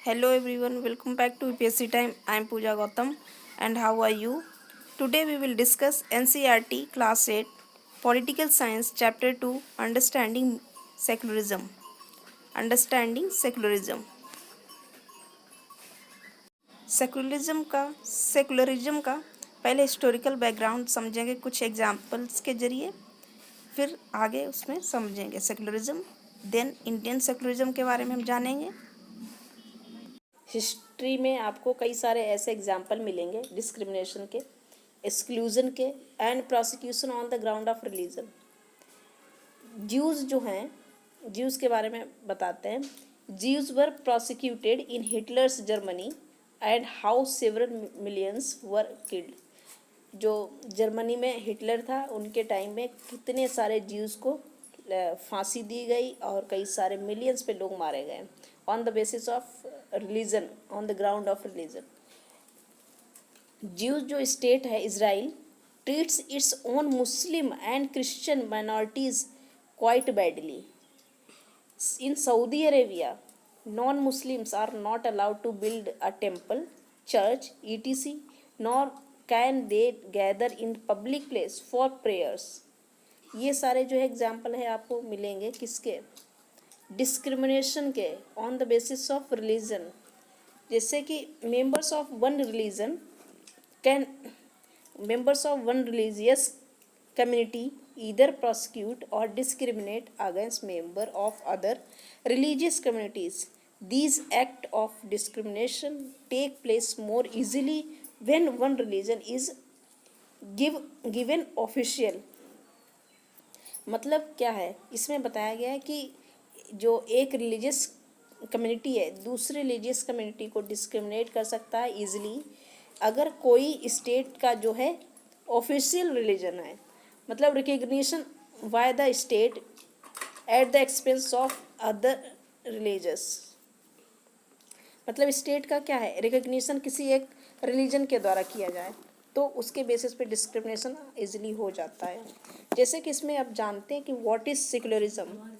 Hello everyone, welcome back to UPSC Time. I am Pooja Gautam and how are you? Today we will discuss NCERT Class 8 Political Science Chapter 2 Understanding Secularism. Understanding Secularism. Secularism का पहले historical background समझेंगे कुछ examples के जरिए, फिर आगे उसमें समझेंगे सेकुलरिज्म, देन इंडियन सेकुलरिज्म के बारे में हम जानेंगे। हिस्ट्री में आपको कई सारे ऐसे एग्जाम्पल मिलेंगे डिस्क्रिमिनेशन के, एक्सक्लूजन के and prosecution on the ground of religion. Jews जो हैं, ज्यूज़ के बारे में बताते हैं। Jews were prosecuted in Hitler's Germany and how several millions were killed. जो जर्मनी में हिटलर था उनके टाइम में कितने सारे ज्यूज़ को फांसी दी गई और कई सारे मिलियंस पे लोग मारे गए on the basis of religion, on the ground of religion. Jews जो स्टेट है Israel treats its own Muslim and Christian minorities quite badly. In Saudi Arabia non Muslims are not allowed to build a temple, church, etc, nor can they gather in public place for prayers. ये सारे जो है example है आपको मिलेंगे किसके, discrimination के, on the basis of religion. जैसे कि members of one religion can, members of one religious community either prosecute or discriminate against member of other religious communities. These act of discrimination take place more easily when one religion is given official। मतलब क्या है, इसमें बताया गया है कि जो एक रिलीजियस कम्युनिटी है दूसरे रिलीजियस कम्युनिटी को डिस्क्रिमिनेट कर सकता है इजीली अगर कोई स्टेट का जो है ऑफिशियल रिलीजन है, मतलब recognition by the state at the expense of other religious. मतलब स्टेट का क्या है, रिकग्निशन किसी एक रिलीजन के द्वारा किया जाए तो उसके बेसिस पे डिस्क्रिमिनेशन इजीली हो जाता है। जैसे कि इसमें आप जानते हैं कि what is secularism.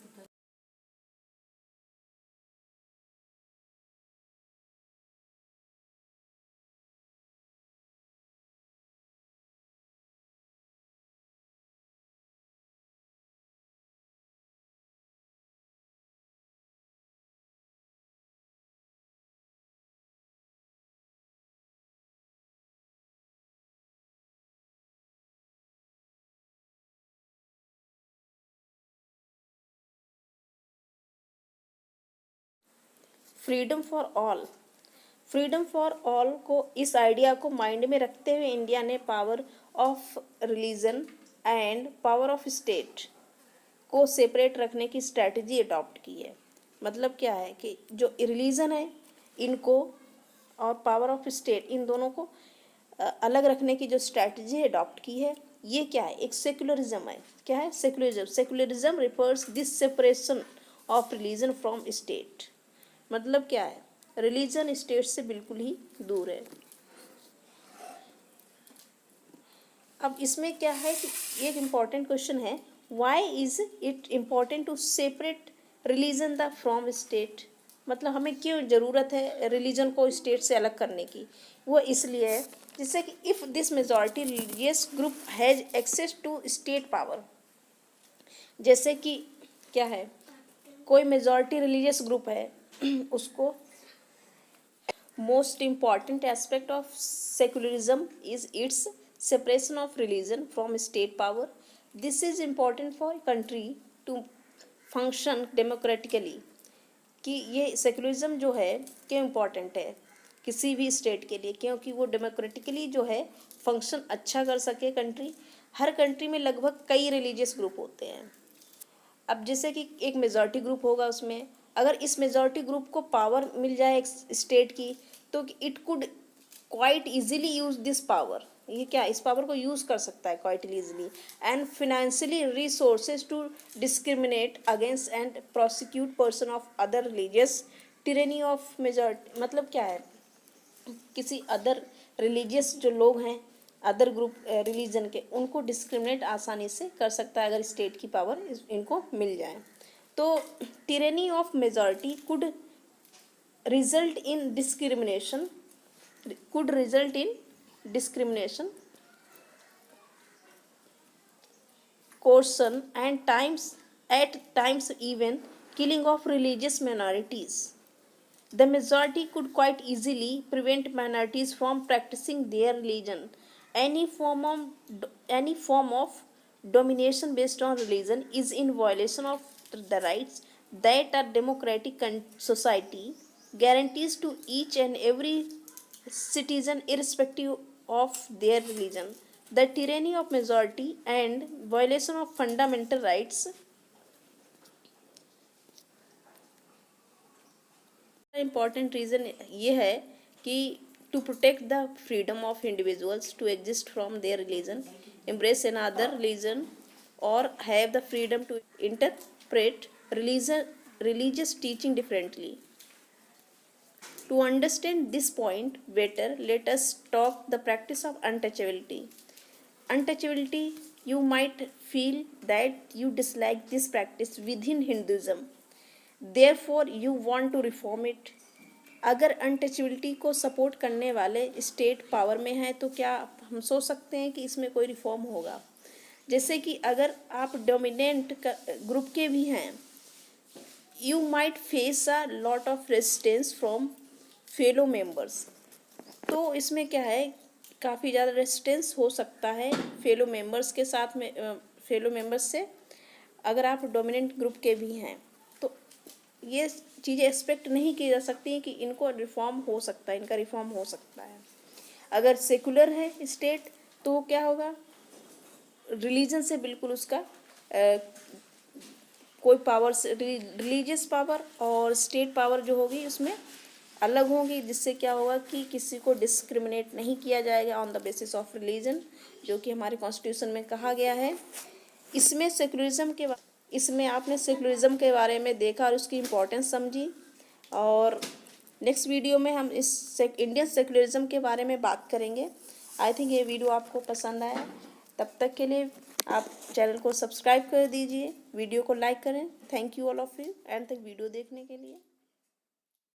Freedom for all, freedom for all को, इस आइडिया को माइंड में रखते हुए इंडिया ने power of religion and power of state को सेपरेट रखने की स्ट्रैटेजी अडॉप्ट की है। मतलब क्या है कि जो रिलीजन है इनको और पावर ऑफ स्टेट इन दोनों को अलग रखने की जो स्ट्रैटेजी अडॉप्ट की है ये क्या है, एक सेक्युलरिज्म है। क्या है, secularism. Secularism refers this separation of religion from state. मतलब क्या है, रिलीजन स्टेट से बिल्कुल ही दूर है। अब इसमें क्या है कि एक इम्पॉर्टेंट क्वेश्चन है, why is it important to separate religion the from state. मतलब हमें क्यों ज़रूरत है रिलीजन को स्टेट से अलग करने की। वो इसलिए है जैसे कि if this majority religious group has access to state power. जैसे कि क्या है, कोई मेजॉरिटी रिलीजियस ग्रुप है उसको, most important aspect of secularism is its separation of religion from state power. This is important for a country to function democratically। कि ये secularism जो है क्यों इम्पॉर्टेंट है किसी भी स्टेट के लिए, क्योंकि वो डेमोक्रेटिकली जो है फंक्शन अच्छा कर सके कंट्री। हर कंट्री में लगभग कई रिलीजियस ग्रुप होते हैं। अब जैसे कि एक मेजॉरिटी ग्रुप होगा, उसमें अगर इस मेजॉरिटी ग्रुप को पावर मिल जाए एक स्टेट की तो it could quite easily use this power. ये क्या, इस पावर को यूज कर सकता है quite easily and financially resources to discriminate against and prosecute person of other religious tyranny of majority. मतलब क्या है, किसी अदर रिलीजियस जो लोग हैं अदर ग्रुप रिलीजन के, उनको डिस्क्रिमिनेट आसानी से कर सकता है अगर स्टेट की पावर इनको मिल जाए। तो tyranny of majority could result in discrimination, could result in discrimination, coercion, and at times even killing of religious minorities. The majority could quite easily prevent minorities from practicing their religion. Any form of domination based on religion is in violation of the rights that a democratic society guarantees to each and every citizen irrespective of their religion. The tyranny of majority and violation of fundamental rights. Important reason ये है कि to protect the freedom of individuals to exist from their religion, embrace another religion, or have the freedom to interpret religious teaching differently. To understand this point better, let us talk the practice of untouchability. Untouchability, you might feel that you dislike this practice within Hinduism. Therefore you want to reform it. अगर untouchability को support करने वाले state power में हैं तो क्या हम सोच सकते हैं कि इसमें कोई रिफॉर्म होगा? जैसे कि अगर आप डोमिनेंट ग्रुप के भी हैं, you might face a lot of resistance from fellow members. तो इसमें क्या है, काफ़ी ज़्यादा रेजिस्टेंस हो सकता है फेलो मेंबर्स के साथ में, फेलो मेंबर्स से, अगर आप डोमिनेंट ग्रुप के भी हैं. तो ये चीज़ें एक्सपेक्ट नहीं की जा सकती हैं कि इनको रिफॉर्म हो सकता है, इनका रिफॉर्म हो सकता है. अगर सेकुलर है स्टेट तो क्या होगा, रिलीजन से बिल्कुल उसका कोई पावर, रिलीजियस पावर और स्टेट पावर जो होगी उसमें अलग होंगी, जिससे क्या होगा कि किसी को डिस्क्रिमिनेट नहीं किया जाएगा on the basis of religion, जो कि हमारे कॉन्स्टिट्यूशन में कहा गया है. इसमें आपने सेकुलरिज्म के बारे में देखा और उसकी इम्पोर्टेंस समझी. और नेक्स्ट वीडियो में हम इस इंडियन सेकुलरिज्म के बारे में बात करेंगे. आई थिंक ये वीडियो आपको पसंद आया. तब तक के लिए आप चैनल को सब्सक्राइब कर दीजिए, वीडियो को लाइक करें. Thank you all of you and तक वीडियो देखने के लिए.